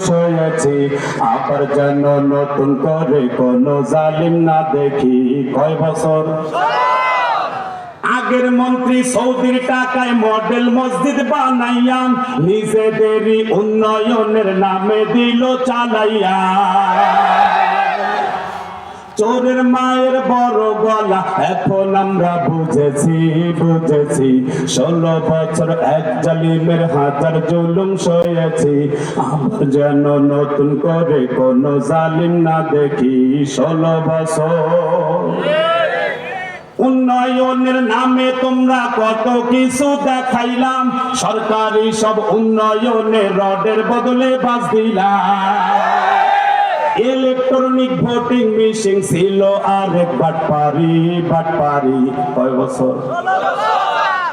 সয়েছি, আবার যেন নতুন করে কোনো জালিম না দেখি। কয় বছর আগের মন্ত্রী সৌদির টাকায় মডেল মসজিদ বানাইয়া নিজেদেরই উন্নয়নের নামে দিল চালাইয়া। চোরের মায়ের বড় গলা এখন আমরা বুঝেছি, 16 বছর এক জালিমের হাজার জুলুম সয়েছি, আবার যেন নতুন করে কোনো জালিম না দেখি। 16 বছর উন্নয়নের নামে তোমরা কত কিছু দেখাইলাম, সরকারি সব উন্নয়নে রডের বদলে বাস দিলাম। ইলেকট্রনিক ভোটিং মেশিন ছিল আরেক বাটপারি। কয় বছর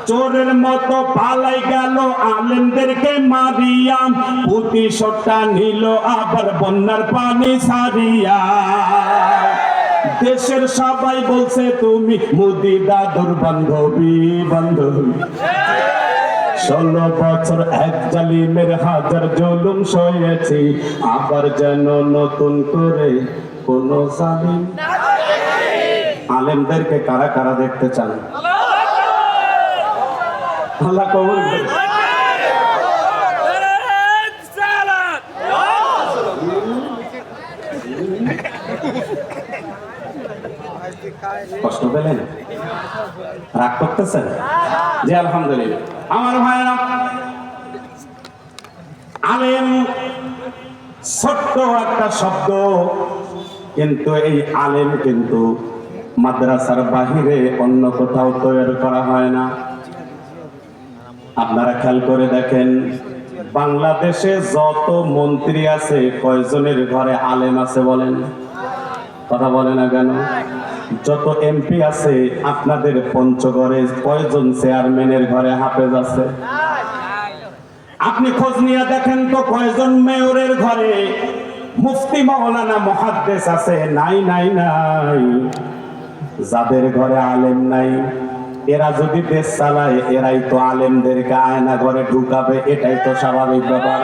চোরের মতো পালাই গেল আলেমদেরকে মারিয়া, প্রতিশোধটা নিল আবার বন্যার পানি ছাড়িয়া। দেশের সবাই বলছে তুমি মোদি দাদুর বান্ধবী। 16 বছর এক জালিমের হাজার জুলুম সয়েছি, আবার যেন নতুন করে কোন জালিম। আলেমদেরকে কারা কারা দেখতে চান? আল্লাহ কবুল করুন। কষ্ট পেলেন? রাগ করতেছেন? জি আলহামদুলিল্লাহ। আমার ভাইরা, আলেম ছোট্ট একটা শব্দ, কিন্তু এই আলেম কিন্তু মাদ্রাসার বাহিরে অন্য কোথাও তৈরি করা হয় না। আপনারা খেয়াল করে দেখেন, বাংলাদেশে যত মন্ত্রী আছে কয়জনের ঘরে আলেম আছে বলেন? কথা বলে না কেন? যত এমপি আছে আপনাদের পঞ্চগড়ে কয়জন চেয়ারম্যানের ঘরে হাফেজ আছে? আপনি খোঁজ নিয়ে দেখেন তো কয়জন মেয়রের ঘরে মুফতি মাওলানা মুহাদ্দিস আছে? নাই। যাদের ঘরে আলেম নাই, এরা যদি দেশ চালায়, এরাই তো আলেমদেরকে আয়না ঘরে ঢুকাবে, এটাই তো স্বাভাবিক ব্যাপার।